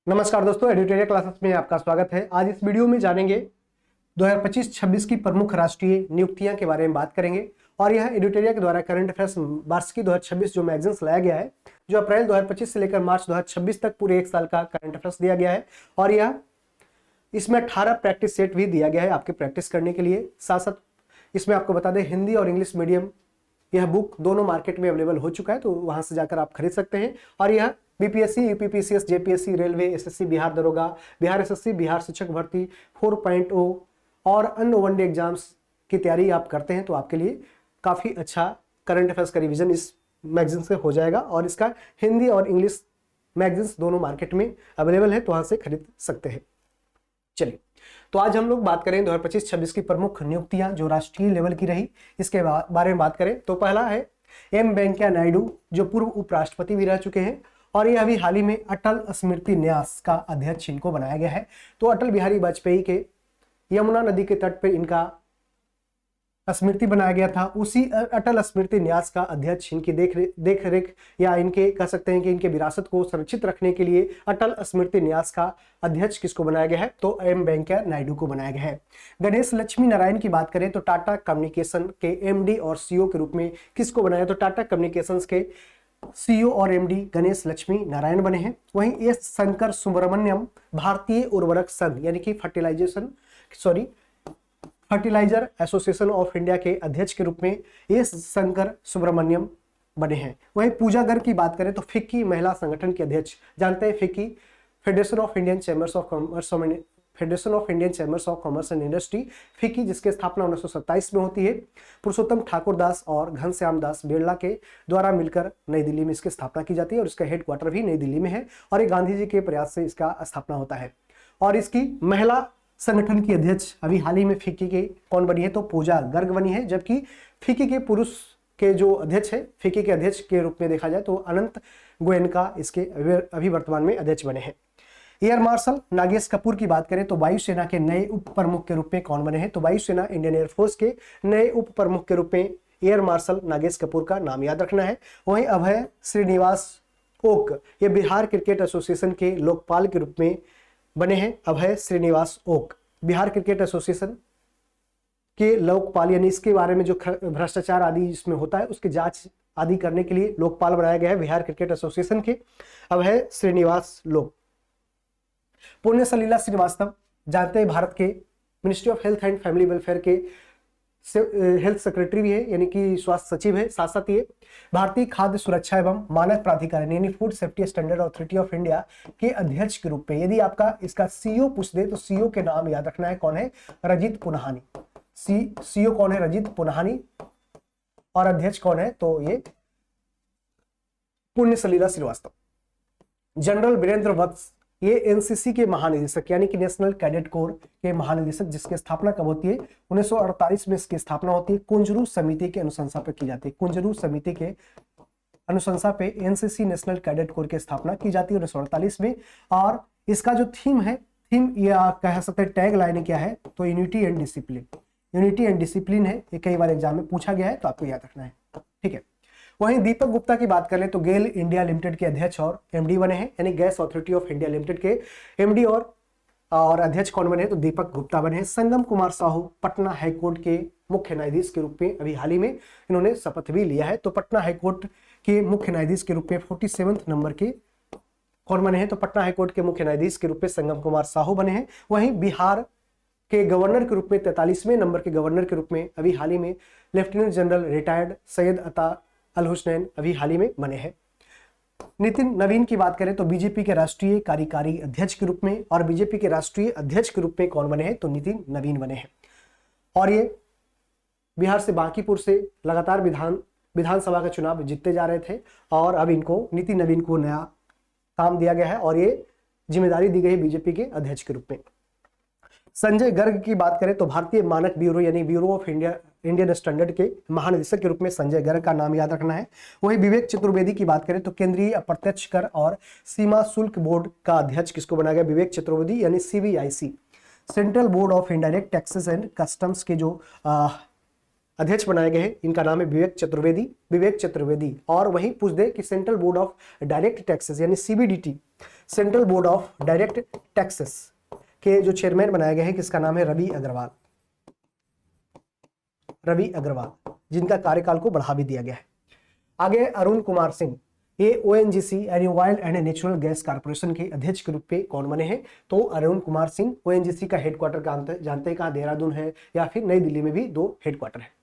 नमस्कार दोस्तों, editorial classes में आपका स्वागत है। आज इस वीडियो में जानेंगे 2025-26 की प्रमुख राष्ट्रीय नियुक्तियां के बारे में बात करेंगे। और यह एडिटोरियल के द्वारा करंट अफेयर्स वार्षिकी 2026 जो मैगजीन्स लाया गया है, जो अप्रैल 2025 से लेकर मार्च 2026 तक पूरे एक साल का करंट अफेयर्स दिया गया है। और यह इसमें 18 प्रैक्टिस सेट भी दिया गया है आपके प्रैक्टिस करने के लिए। साथ साथ इसमें आपको बता दें, हिंदी और इंग्लिश मीडियम यह बुक दोनों मार्केट में अवेलेबल हो चुका है, तो वहां से जाकर आप खरीद सकते हैं। और यह BPSC, UPPCS, JPSC, railway, SSC, Bihar दरोगा, बिहार एसएससी, बिहार शिक्षक भर्ती 4.0 और अन्य वनडे एग्जाम्स की तैयारी आप करते हैं तो आपके लिए काफ़ी अच्छा करंट अफेयर्स का रिवीजन इस मैगजीन से हो जाएगा। और इसका हिंदी और इंग्लिश मैगजीन्स दोनों मार्केट में अवेलेबल है, तो वहाँ से खरीद सकते हैं। चलिए, तो आज हम लोग बात करें 2025-26 की प्रमुख नियुक्तियां जो राष्ट्रीय लेवल की रही, इसके बारे में बात करें तो पहला है एम वेंकैया नायडू, जो पूर्व उपराष्ट्रपति भी रह चुके हैं। और ये अभी हाल ही में अटल स्मृति न्यास का अध्यक्ष इनको बनाया गया है। तो अटल बिहारी वाजपेयी के यमुना नदी के तट पर इनका स्मृति बनाया गया था। उसी अटल स्मृति न्यास का अध्यक्ष इनकी देख रेख या इनके कह सकते हैं कि इनके विरासत को संरक्षित रखने के लिए अटल स्मृति न्यास का अध्यक्ष किसको बनाया गया है, तो एम वेंकैया नायडू को बनाया गया है। गणेश लक्ष्मी नारायण की बात करें तो टाटा कम्युनिकेशन के एमडी और सीईओ के रूप में किसको बनाया, तो टाटा कम्युनिकेशंस के सीईओ और एमडी गणेश लक्ष्मी नारायण बने हैं। वहीं एस शंकर सुब्रमण्यम भारतीय उर्वरक संघ यानी कि फर्टिलाइजर एसोसिएशन ऑफ इंडिया के अध्यक्ष के रूप में एस शंकर सुब्रमण्यम बने हैं। वहीं पूजा गर्ग की बात करें तो फिक्की महिला संगठन के अध्यक्ष, जानते हैं FICCI, federation of Indian chambers of commerce and industry, FICCI, जिसकी स्थापना 1927 में होती है। पुरुषोत्तम ठाकुर दास और घनश्याम दास बिरला के द्वारा मिलकर नई दिल्ली में इसकी स्थापना की जाती है और इसका हेडक्वार्टर भी नई दिल्ली में है। और ये गांधी जी के प्रयास से इसका स्थापना होता है। और इसकी महिला संगठन की अध्यक्ष अभी हाल ही में फिक्की के कौन बनी है, तो पूजा गर्ग बनी है। जबकि फिक्की के पुरुष के जो अध्यक्ष है, फिक्की के अध्यक्ष के रूप में देखा जाए तो अनंत गोयनका इसके अभी वर्तमान में अध्यक्ष बने हैं। एयर मार्शल नागेश कपूर की बात करें तो वायुसेना के नए उप प्रमुख के रूप में कौन बने हैं, तो वायुसेना इंडियन एयरफोर्स के नए उप प्रमुख के रूप में एयर मार्शल नागेश कपूर का नाम याद रखना है। वहीं अभय श्रीनिवास ओक, ये बिहार क्रिकेट एसोसिएशन के लोकपाल के रूप में बने हैं। अभय श्रीनिवास ओक बिहार क्रिकेट एसोसिएशन के लोकपाल, यानी इसके बारे में जो भ्रष्टाचार आदि इसमें होता है उसकी जांच आदि करने के लिए लोकपाल बनाया गया है बिहार क्रिकेट एसोसिएशन के अभय श्रीनिवास लोक। पुण्य सलीला श्रीवास्तव, जानते हैं भारत के ministry of health and family welfare के हेल्थ सेक्रेटरी भी है, यानी कि स्वास्थ्य सचिव है। साथ साथ ये भारतीय खाद्य सुरक्षा एवं मानक प्राधिकरण यानी food safety standard authority of India के अध्यक्ष के रूप में, यदि आपका इसका सीईओ पूछ दे तो सीईओ के नाम याद रखना है, कौन है, रजित पुनाहानी। सीईओ कौन है, रजित पुनाहानी। और अध्यक्ष कौन है, तो ये पुण्य सलीला श्रीवास्तव। जनरल वीरेंद्र वत्स, ये एनसीसी के महानिदेशक यानी कि नेशनल कैडेट कोर के महानिदेशक, जिसकी स्थापना कब होती है, 1948 में इसकी स्थापना होती है। कुंजरू समिति के अनुशंसा पे की जाती है। कुंजरू समिति के अनुशंसा पे एनसीसी नेशनल कैडेट कोर की स्थापना की जाती है 1948 में। और इसका जो थीम है, या कह सकते हैं टैग लाइन क्या है, तो unity and discipline. Unity and discipline है, ये कई बार एग्जाम में पूछा गया है तो आपको याद रखना है, ठीक है। वहीं दीपक गुप्ता की बात करें तो गेल इंडिया लिमिटेड के अध्यक्ष और एमडी बने हैं, यानी gas authority of India limited के एमडी और अध्यक्ष कौन बने हैं, तो दीपक गुप्ता बने हैं। संगम कुमार साहू पटना हाईकोर्ट के मुख्य न्यायाधीश के रूप में अभी हाल ही में इन्होंने शपथ भी लिया है। तो पटना हाईकोर्ट के मुख्य न्यायाधीश के रूप में 47वें नंबर के कौन बने हैं, तो पटना हाईकोर्ट के मुख्य न्यायाधीश के रूप में संगम कुमार साहू बने हैं। वहीं बिहार के गवर्नर के रूप में 43वें नंबर के गवर्नर के रूप में अभी हाल ही में लेफ्टिनेंट जनरल रिटायर्ड सैयद अता अल हुसैन अभी हाल ही में बने हैं। नितिन नवीन की बात करें तो बीजेपी के राष्ट्रीय कार्यकारी अध्यक्ष के रूप में, और बीजेपी के राष्ट्रीय अध्यक्ष के रूप में कौन बने हैं, तो नितिन नवीन बने हैं। और ये बिहार से बांकीपुर से लगातार विधानसभा का चुनाव जीतते जा रहे थे और अब इनको नितिन नवीन को नया काम दिया गया है और ये जिम्मेदारी दी गई है बीजेपी के अध्यक्ष के रूप में। संजय गर्ग की बात करें तो भारतीय मानक ब्यूरो यानी ब्यूरो ऑफ इंडियन स्टैंडर्ड के महानिदेशक के रूप में संजय गर्ग का नाम याद रखना है। वहीं विवेक चतुर्वेदी की बात करें तो केंद्रीय अप्रत्यक्ष कर और सीमा शुल्क बोर्ड का अध्यक्ष किसको बनाया गया, विवेक चतुर्वेदी, यानी CBIC, central board of indirect taxes and customs के जो अध्यक्ष बनाए गए हैं, इनका नाम है विवेक चतुर्वेदी। विवेक चतुर्वेदी। और वहीं पूछ दे कि central board of direct taxes यानी CBDT, central board of direct taxes के जो चेयरमैन बनाए गए हैं, किसका नाम है? रवि अग्रवाल। रवि अग्रवाल, जिनका कार्यकाल को बढ़ा भी दिया गया है। आगे अरुण कुमार सिंह, ये ओएनजीसी यानी oil and natural gas corporation के अध्यक्ष के रूप में कौन बने हैं? तो अरुण कुमार सिंह। ओएनजीसी का हेडक्वार्टर जानते हैं कहाँ? देहरादून है, या फिर नई दिल्ली में भी 2 हेडक्वार्टर है।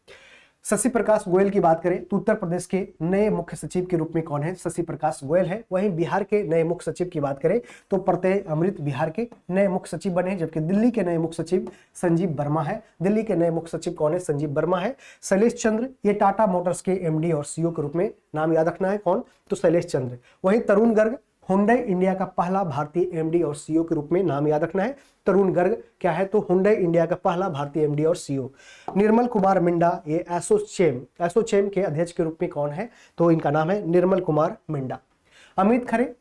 शशि प्रकाश गोयल की बात करें तो उत्तर प्रदेश के नए मुख्य सचिव के रूप में कौन है? शशि प्रकाश गोयल है। वहीं बिहार के नए मुख्य सचिव की बात करें तो प्रत्यय अमृत बिहार के नए मुख्य सचिव बने हैं, जबकि दिल्ली के नए मुख्य सचिव संजीव वर्मा है। दिल्ली के नए मुख्य सचिव कौन है? संजीव वर्मा है। शैलेश चंद्र, ये टाटा मोटर्स के एमडी और सीईओ के रूप में नाम याद रखना है, कौन? तो शैलेश चंद्र। वहीं तरुण गर्ग, हुंडई इंडिया का पहला भारतीय एमडी और सीईओ के रूप में नाम याद रखना है। तरुण गर्ग क्या है? तो हुंडई इंडिया का पहला भारतीय एमडी और सीईओ। निर्मल कुमार मिंडा, ये एसोचैम के अध्यक्ष के रूप में कौन है? तो इनका नाम है निर्मल कुमार मिंडा। अमित खरे,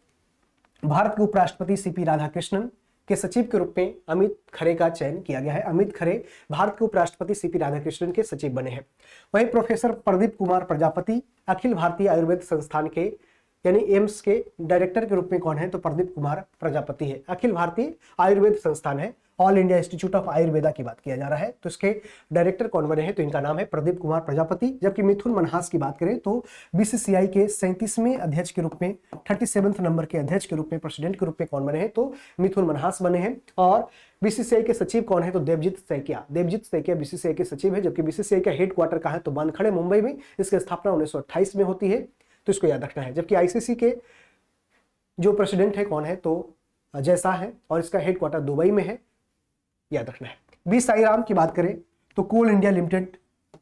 भारत के उपराष्ट्रपति सीपी राधाकृष्णन के सचिव के रूप में अमित खरे का चयन किया गया है। अमित खरे भारत के उपराष्ट्रपति सीपी राधाकृष्णन के सचिव बने हैं। वहीं प्रोफेसर प्रदीप कुमार प्रजापति अखिल भारतीय आयुर्वेद संस्थान के यानी एम्स के डायरेक्टर के रूप में कौन है? तो प्रदीप कुमार प्रजापति है। अखिल भारतीय आयुर्वेद संस्थान है, all India institute of Ayurveda की बात किया जा रहा है, तो इसके डायरेक्टर कौन बने हैं? तो इनका नाम है प्रदीप कुमार प्रजापति। जबकि मिथुन मनहास की बात करें तो बीसीसीआई के 37वें अध्यक्ष के रूप में, 37वें नंबर के अध्यक्ष के रूप में, प्रेसिडेंट के रूप में कौन बने हैं? तो मिथुन मनहास बने हैं। और बीसीसीआई के सचिव कौन है? तो देवजीत सैकिया। देवजीत सैकिया बीसीसीआई के सचिव है, जबकि बीसीसीआई का हेडक्वार्टर कहाँ है? तो वानखड़े मुंबई में। इसकी स्थापना 1928 में होती है, तो इसको याद रखना है। जबकि आईसीसी के जो प्रेसिडेंट है कौन है? तो अजय शाह है, और इसका हेडक्वार्टर दुबई में है, याद रखना है। बी साईराम की बात करें तो कोल इंडिया लिमिटेड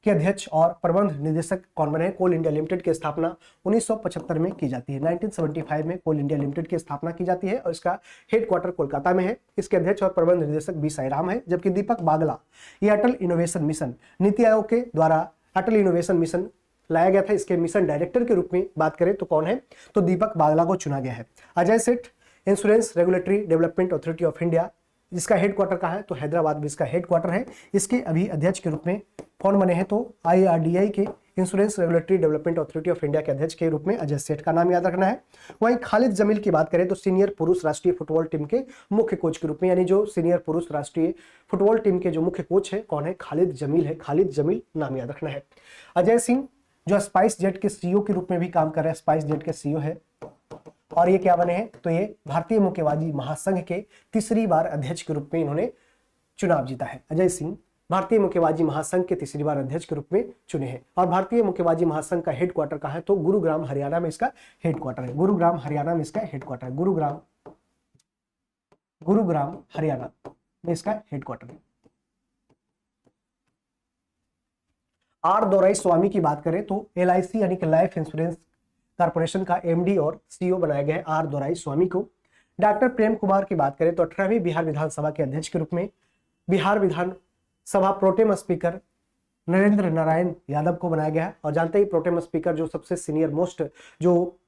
के अध्यक्ष और प्रबंध निदेशक कौन बने हैं? कोल इंडिया लिमिटेड की स्थापना 1975 में की जाती है। 1975 में कोल इंडिया लिमिटेड की स्थापना की जाती है और इसका हेडक्वार्टर कोलकाता में है। इसके अध्यक्ष और प्रबंध निदेशक बी साईराम है। जबकि दीपक बागला, ये अटल इनोवेशन मिशन, नीति आयोग के द्वारा अटल इनोवेशन मिशन लाया गया था, इसके मिशन डायरेक्टर के रूप में बात करें तो कौन है? तो दीपक बागला को चुना गया है। अजय सेठ, insurance regulatory development authority of India, जिसका हेडक्वार्टर कहाँ है? तो हैदराबाद में इसका हेडक्वार्टर है। इसके अभी अध्यक्ष के रूप में कौन बने हैं? तो आईआरडीआई के insurance regulatory development authority of India के अध्यक्ष के रूप में अजय सेठ का नाम याद रखना है। वहीं खालिद जमील की बात करें तो सीनियर पुरुष राष्ट्रीय फुटबॉल टीम के मुख्य कोच के रूप में, यानी जो सीनियर पुरुष राष्ट्रीय फुटबॉल टीम के जो मुख्य कोच है कौन है? खालिद जमील है। खालिद जमील नाम याद रखना है। अजय सिंह, जो स्पाइस जेट के सीईओ के रूप में भी काम कर रहे हैं, स्पाइस जेट के सीईओ है, और ये क्या बने हैं? तो ये भारतीय मुक्केबाजी महासंघ के तीसरी बार अध्यक्ष के रूप में इन्होंने चुनाव जीता है। अजय सिंह भारतीय मुक्केबाजी महासंघ के तीसरी बार अध्यक्ष के रूप में चुने हैं। और भारतीय मुक्केबाजी महासंघ का हेडक्वार्टर कहाँ है? तो गुरुग्राम हरियाणा में इसका हेडक्वार्टर है। गुरुग्राम हरियाणा में इसका हेडक्वार्टर है। गुरुग्राम हरियाणा में इसका हेडक्वार्टर है। आर दोराई स्वामी की बात करें तो एलआईसी यानी कि लाइफ इंश्योरेंस कॉर्पोरेशन का एमडी और सीईओ बनाया गया है आर दोराई स्वामी को। डॉक्टर प्रेम कुमार की बात करें तो 18वीं बिहार विधानसभा के अध्यक्ष के रूप में बिहार विधानसभा प्रोटेम स्पीकर नरेंद्र नारायण यादव को बनाया गया है। और जानते ही प्रोटेम स्पीकर जो सबसे सीनियर मोस्ट जो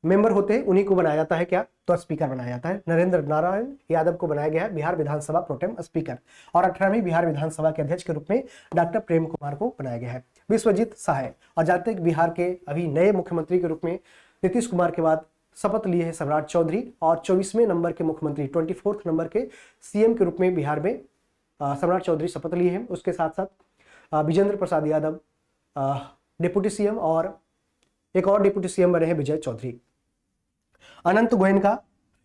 मेंबर होते हैं उन्हीं को बनाया जाता है, क्या? तो स्पीकर बनाया जाता है। नरेंद्र नारायण यादव को बनाया गया है बिहार विधानसभा प्रोटेम स्पीकर। और 18वीं बिहार विधानसभा के अध्यक्ष के रूप में डॉक्टर प्रेम कुमार को बनाया गया है। विश्वजीत सहाय, और जानते हैं बिहार के अभी नए मुख्यमंत्री के रूप में नीतीश कुमार के बाद शपथ लिए हैं सम्राट चौधरी, और 24वें नंबर के मुख्यमंत्री, 24th नंबर के सीएम के रूप में बिहार में सम्राट चौधरी शपथ लिए हैं। उसके साथ साथ विजेंद्र प्रसाद यादव डिप्टी सीएम, और एक और डिप्टी सीएम बने हैं विजय चौधरी। अनंत गोयनका,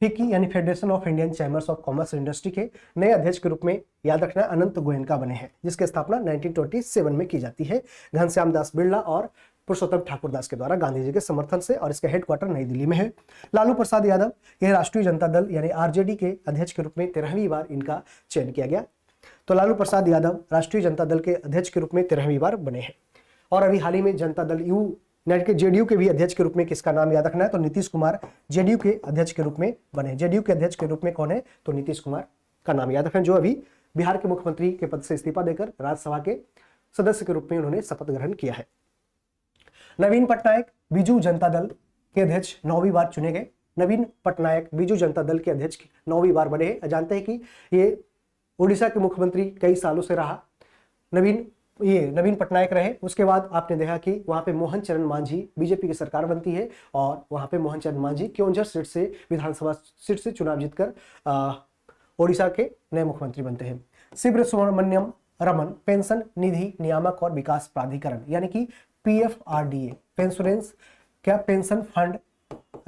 फिकी यानी federation of Indian chambers of commerce industry के नए अध्यक्ष के रूप में याद रखना अनंत गोयनका बने हैं, जिसकी स्थापना 1927 में की जाती है घनश्याम दास बिरला और पुरुषोत्तम ठाकुर दास के द्वारा गांधी जी के समर्थन से, और इसका हेडक्वार्टर नई दिल्ली में है। लालू प्रसाद यादव, यह राष्ट्रीय जनता दल यानी आरजेडी के अध्यक्ष के रूप में 13वीं बार इनका चयन किया गया। तो लालू प्रसाद यादव राष्ट्रीय जनता दल के अध्यक्ष के रूप में 13वीं बार बने हैं। और अभी हाल ही में जनता दल के जेडीयू के भी अध्यक्ष के रूप में किसका नाम याद रखना है? तो नीतीश कुमार जेडीयू के अध्यक्ष के रूप में बने। जेडीयू के अध्यक्ष के रूप में कौन है? तो नीतीश कुमार का नाम याद रखना, जो अभी बिहार के मुख्यमंत्री के पद से इस्तीफा देकर राज्यसभा के सदस्य के रूप में उन्होंने शपथ ग्रहण किया है। नवीन पटनायक बीजू जनता दल के अध्यक्ष 9वीं बार चुने गए। नवीन पटनायक बीजू जनता दल के अध्यक्ष 9वीं बार बने हैं। जानते हैं कि ये उड़ीसा के मुख्यमंत्री कई सालों से रहा। नवीन ये नवीन पटनायक रहे। उसके बाद आपने देखा कि वहां पे मोहन चरण मांझी, बीजेपी की सरकार बनती है और वहां पे मोहन चरण मांझी क्योंझर सीट से, विधानसभा सीट से चुनाव जीतकर ओडिशा के नए मुख्यमंत्री बनते हैं। शिव सुब्रमण्यम रमन पेंशन निधि नियामक और विकास प्राधिकरण यानी कि PFRDA, pension fund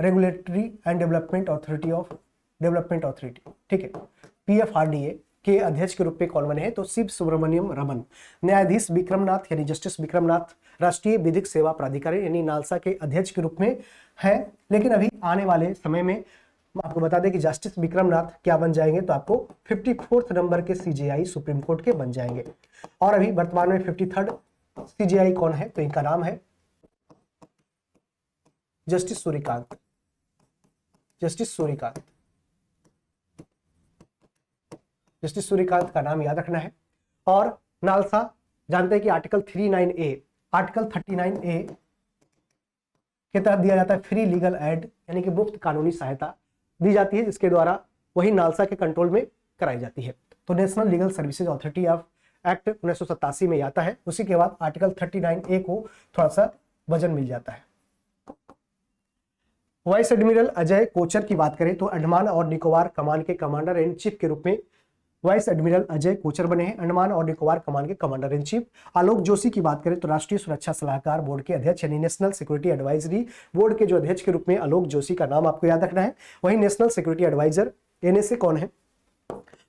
regulatory and development authority, ठीक है। PFRDA के अध्यक्ष के रूप में कौन बने हैं? तो शिव सुब्रमण्यम रमन। न्यायाधीश विक्रमनाथ यानी जस्टिस विक्रमनाथ राष्ट्रीय विधिक सेवा प्राधिकरण यानी नालसा के अध्यक्ष के रूप में है। लेकिन अभी आने वाले समय में आपको बता दें कि जस्टिस विक्रमनाथ क्या बन जाएंगे, तो आपको 54th नंबर के CJI सुप्रीम कोर्ट के बन जाएंगे। और अभी वर्तमान में 53rd CJI कौन है? तो इनका नाम है जस्टिस सूर्यकांत। जस्टिस सूर्यकांत का नाम याद रखना है। और नालसा जानते हैं कि आर्टिकल 39A के तहत दिया जाता है फ्री लीगल एड यानी कि मुफ्त कानूनी सहायता दी जाती है, जिसके द्वारा वही नालसा के कंट्रोल में कराई जाती है। तो national legal services authority of act 1987 में आता है। उसी के बाद आर्टिकल 39A को थोड़ा सा वजन मिल जाता है। वाइस एडमिरल अजय कोचर की बात करें तो अंडमान और निकोबार कमान के कमांडर इन चीफ के रूप में वाइस एडमिरल अजय कोचर बने हैं, अंडमान और निकोबार कमान के कमांडर इन चीफ। आलोक जोशी की बात करें तो राष्ट्रीय सुरक्षा सलाहकार बोर्ड के अध्यक्ष यानी नेशनल सिक्योरिटी एडवाइजरी बोर्ड के जो अध्यक्ष के रूप में आलोक जोशी का नाम आपको याद रखना है। वहीं नेशनल सिक्योरिटी एडवाइजर NSA कौन है?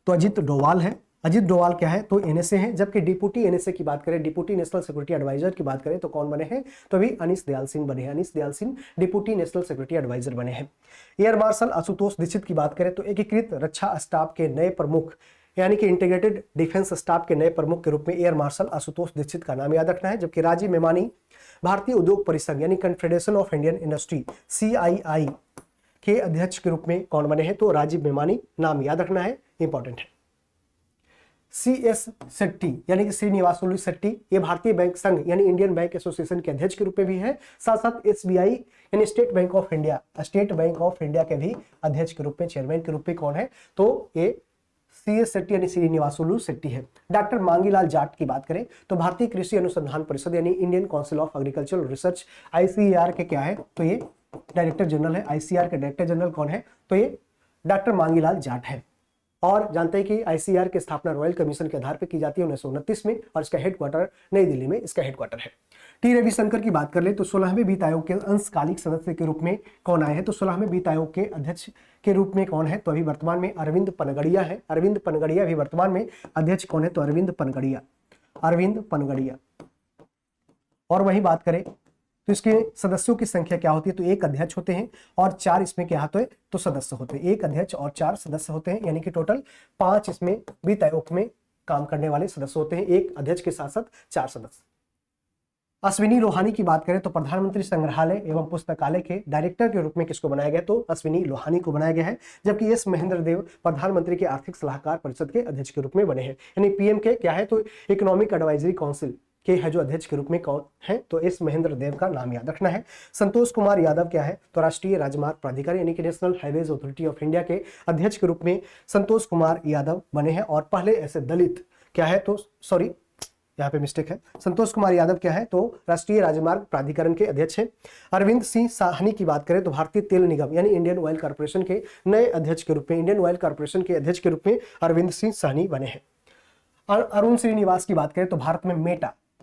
तो अजीत डोवाल है। अजीत डोवाल क्या है? तो NSA है। जबकि डिप्टी NSA की बात करें, डिप्टी नेशनल सिक्योरिटी एडवाइजर की बात करें तो कौन बने हैं? तो अभी अनीस दयाल सिंह बने हैं। Anish Dayal Singh deputy national security adviser बने हैं। एयर मार्शल आशुतोष दीक्षित की बात करें तो एकीकृत रक्षा स्टाफ के नए प्रमुख यानी कि इंटीग्रेटेड डिफेंस स्टाफ के नए प्रमुख के रूप में एयर मार्शल आशुतोष दीक्षित का नाम याद रखना है। जबकि राजीव मेमानी भारतीय उद्योग परिसंघ यानी confederation of Indian industry CII के अध्यक्ष के रूप में कौन बने हैं? तो राजीव मेमानी नाम याद रखना है, इंपॉर्टेंट है। CS शेट्टी यानी कि श्रीनिवासुलु शेट्टी, ये भारतीय बैंक संघ यानी इंडियन बैंक एसोसिएशन के अध्यक्ष के रूप में भी है। साथ साथ SBI यानी स्टेट बैंक ऑफ इंडिया के भी अध्यक्ष के रूप में, चेयरमैन के रूप में कौन है? तो ये CS शेट्टी यानी श्रीनिवासुलु शेट्टी है। डॉक्टर मांगीलाल जाट की बात करें तो भारतीय कृषि अनुसंधान परिषद यानी Indian council of agricultural research ICAR के क्या है? तो ये डायरेक्टर जनरल है। ICAR के डायरेक्टर जनरल कौन है? तो ये डॉक्टर मांगीलाल जाट है। और जानते हैं कि ICAR की स्थापना रॉयल कमीशन के आधार पर की जाती है 1929 में और इसका हेडक्वार्टर नई दिल्ली में इसका हेडक्वार्टर है। टी रविशंकर की बात कर ले तो 16वें वित्त आयोग के अंशकालिक सदस्य के रूप में कौन आए हैं? तो 16वें वित्त आयोग के अध्यक्ष के रूप में कौन है? तो अभी वर्तमान में अरविंद पनगड़िया है। अरविंद पनगड़िया अभी वर्तमान में अध्यक्ष कौन है? तो अरविंद पनगड़िया। और वही बात करें तो इसके सदस्यों की संख्या क्या होती है? तो एक अध्यक्ष होते हैं और 4 इसमें क्या होते हैं? तो सदस्य होते हैं। एक अध्यक्ष और 4 सदस्य होते हैं, यानी कि टोटल 5 इसमें वित्त आयोग में काम करने वाले सदस्य होते हैं, एक अध्यक्ष के साथ साथ 4 सदस्य। अश्विनी लोहानी की बात करें तो प्रधानमंत्री संग्रहालय एवं पुस्तकालय के डायरेक्टर के रूप में किसको बनाया गया? तो अश्विनी लोहानी को बनाया गया है। जबकि एस महेंद्र देव प्रधानमंत्री के आर्थिक सलाहकार परिषद के अध्यक्ष के रूप में बने हैं। यानी PM के क्या है? तो इकोनॉमिक एडवाइजरी काउंसिल के है जो अध्यक्ष के रूप में कौन है? तो एस महेंद्र देव का नाम याद रखना है। संतोष कुमार यादव क्या है? तो राष्ट्रीय राजमार्ग प्राधिकारी यानी कि national highways authority of India के अध्यक्ष के रूप में संतोष कुमार यादव बने हैं। और पहले ऐसे दलित क्या है? तो सॉरी, यहाँ पे मिस्टेक है। संतोष कुमार यादव क्या है? तो राष्ट्रीय राजमार्ग प्राधिकरण के अध्यक्ष हैं। अरविंद सिंह साहनी की बात करें तो भारतीय तेल निगम यानी इंडियन ऑयल कॉर्पोरेशन के नए अध्यक्ष के रूप में, इंडियन ऑयल कॉर्पोरेशन के अध्यक्ष के रूप में अरविंद सिंह साहनी बने हैं। और अरुण श्रीनिवास की बात करें तो भारत में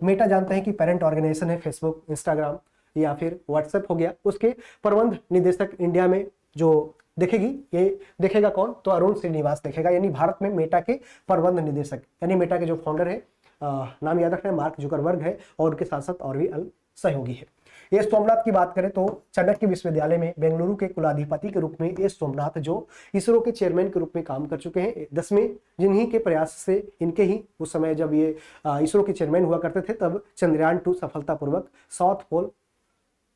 मेटा जानते हैं कि पेरेंट ऑर्गेनाइजेशन है फेसबुक, इंस्टाग्राम या फिर व्हाट्सएप हो गया, उसके प्रबंध निदेशक इंडिया में जो देखेगी, ये देखेगा कौन? तो अरुण श्रीनिवास देखेगा। यानी भारत में मेटा के प्रबंध निदेशक यानी मेटा के जो फाउंडर है, नाम याद रखना है, मार्क जुकरबर्ग है और उनके साथ साथ और भी सहयोगी है। एस सोमनाथ की बात करें तो चाणक्य विश्वविद्यालय में बेंगलुरु के कुलाधिपति के रूप में एस सोमनाथ जो इसरो के चेयरमैन के रूप में काम कर चुके हैं। 10वें जिन्हीं के प्रयास से, इनके ही उस समय जब ये इसरो के चेयरमैन हुआ करते थे, तब चंद्रयान 2 सफलतापूर्वक साउथ पोल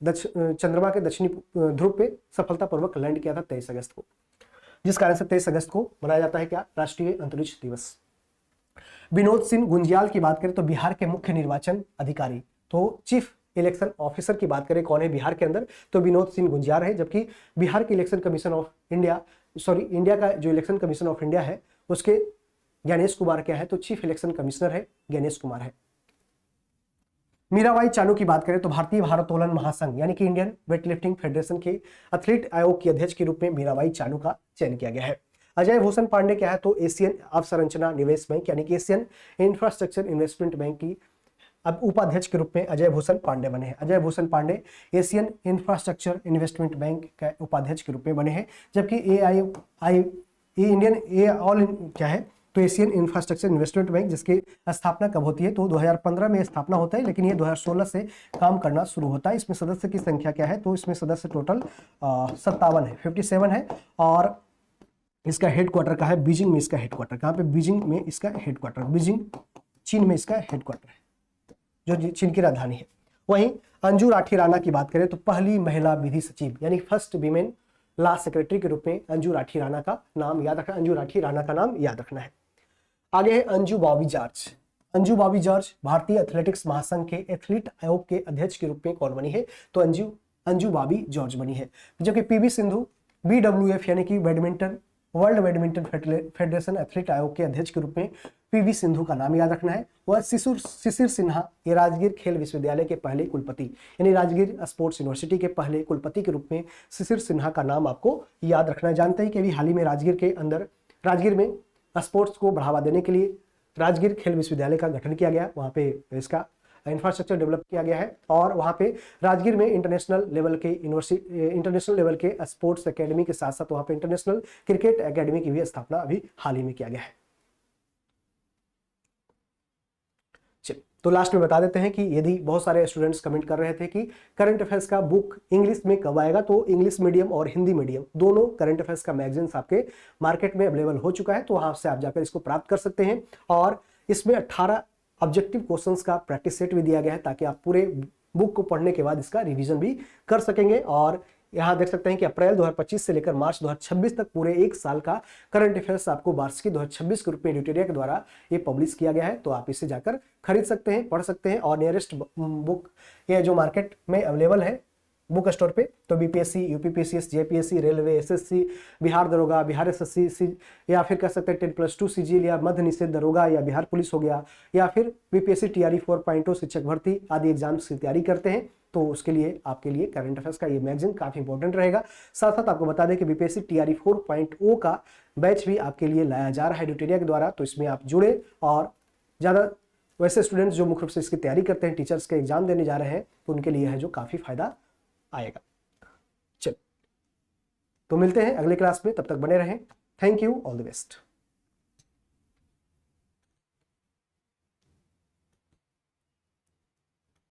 चंद्रमा के दक्षिणी ध्रुव पे सफलतापूर्वक लैंड किया था 23 अगस्त को, जिस कारण से 23 अगस्त को मनाया जाता है क्या? राष्ट्रीय अंतरिक्ष दिवस। विनोद सिंह गुंजियाल की बात करें तो बिहार के मुख्य निर्वाचन अधिकारी, तो चीफ इलेक्शन ऑफिसर की बात करें कौन है बिहार के अंदर? तो विनोद सिंह गुंजियाल है। जबकि बिहार के election commission of India, India का जो इलेक्शन कमीशन ऑफ इंडिया है उसके ज्ञानेश कुमार क्या है? तो चीफ इलेक्शन कमिश्नर है, ज्ञानेश कुमार है। मीराबाई चानू की बात करें तो भारतीय भारोत्तोलन महासंघ यानी कि इंडियन वेटलिफ्टिंग फेडरेशन के एथलीट आयोग की अध्यक्ष के रूप में मीराबाई चानू का चयन किया गया है। अजय भूषण पांडे क्या है तो एशियन अवसंरचना निवेश बैंक यानी कि एशियन इंफ्रास्ट्रक्चर इन्वेस्टमेंट बैंक की अब उपाध्यक्ष के रूप में अजय भूषण पांडे बने हैं। Ajay Bhushan Pandey Asian infrastructure investment bank के उपाध्यक्ष के रूप में बने हैं। जबकि इंडियन ऑल क्या है तो एशियन इंफ्रास्ट्रक्चर इन्वेस्टमेंट बैंक जिसकी स्थापना कब होती है तो 2015 में स्थापना होता है, लेकिन ये 2016 से काम करना शुरू होता है। इसमें सदस्य की संख्या क्या है तो इसमें सदस्य टोटल 57 है, 57 है। और इसका हेडक्वार्टर कहाँ है, बीजिंग में इसका हेडक्वार्टर, कहाँ पे, बीजिंग में इसका हेडक्वार्टर, बीजिंग चीन में इसका हेडक्वार्टर है, जो चीन की राजधानी है। वहीं अंजू राठी राणा की बात करें तो पहली महिला विधि सचिव यानी फर्स्ट वीमेन लॉ सेक्रेटरी के रूप में अंजू राठी राणा का नाम याद रखना, अंजू राठी राणा का नाम याद रखना है। आगे है अंजू बॉबी जॉर्ज। अंजू बॉबी जॉर्ज भारतीय एथलेटिक्स महासंघ के एथलीट आयोग के अध्यक्ष के रूप में कौन बनी है तो अंजू बॉबी जॉर्ज बनी है। जबकि पीवी सिंधु BWF यानी कि badminton world badminton federation athlete आयोग के अध्यक्ष के रूप में पीवी सिंधु का नाम याद रखना है। वह शिशिर सिन्हा ये राजगीर खेल विश्वविद्यालय के पहले कुलपति यानी राजगीर स्पोर्ट्स यूनिवर्सिटी के पहले कुलपति के रूप में शिशिर सिन्हा का नाम आपको याद रखना है। जानते हैं कि अभी हाल ही में राजगीर में स्पोर्ट्स को बढ़ावा देने के लिए राजगीर खेल विश्वविद्यालय का गठन किया गया, वहाँ पे इसका इंफ्रास्ट्रक्चर डेवलप किया गया है और वहाँ पे राजगीर में इंटरनेशनल लेवल के स्पोर्ट्स एकेडमी के साथ साथ वहाँ पे इंटरनेशनल क्रिकेट एकेडमी की भी स्थापना अभी हाल ही में किया गया है। तो लास्ट में बता देते हैं कि यदि बहुत सारे स्टूडेंट्स कमेंट कर रहे थे कि करंट अफेयर्स का बुक इंग्लिश में कब आएगा, तो इंग्लिश मीडियम और हिंदी मीडियम दोनों करंट अफेयर्स का मैगजीन्स आपके मार्केट में अवेलेबल हो चुका है, तो वहां से आप जाकर इसको प्राप्त कर सकते हैं। और इसमें 18 ऑब्जेक्टिव क्वेश्चंस का प्रैक्टिस सेट भी दिया गया है ताकि आप पूरे बुक को पढ़ने के बाद इसका रिवीजन भी कर सकेंगे। और यहाँ देख सकते हैं कि अप्रैल 2025 से लेकर मार्च 2026 तक पूरे एक साल का करंट अफेयर्स आपको वार्षिकी 2026 के रूप में ड्यूटेरिया के द्वारा ये पब्लिश किया गया है, तो आप इसे जाकर खरीद सकते हैं, पढ़ सकते हैं। और नियरेस्ट बुक ये जो मार्केट में अवेलेबल है बुक स्टोर पे, तो BPSC, UPPCS, JPSC, railway, SSC, Bihar दरोगा, बिहार एसएससी, या फिर कह सकते हैं 10+2 सीजीएल या मध्य निषेध दरोगा या बिहार पुलिस हो गया, या फिर बीपीएससी टीआरई 4.0 शिक्षक भर्ती आदि एग्जाम्स की तैयारी करते हैं, तो उसके लिए आपके लिए करंट अफेयर्स का ये मैगजीन काफी इंपॉर्टेंट रहेगा। साथ साथ आपको बता दें कि बीपीएससी टीआरई 4.0 का बैच भी आपके लिए लाया जा रहा है ड्यूटेरिया के द्वारा, तो इसमें आप जुड़े। और ज्यादा वैसे स्टूडेंट्स जो मुख्य रूप से इसकी तैयारी करते हैं, टीचर्स के एग्जाम देने जा रहे हैं, तो उनके लिए है जो काफी फायदा आएगा। चल, तो मिलते हैं अगले क्लास में, तब तक बने रहें। Thank you, all the best.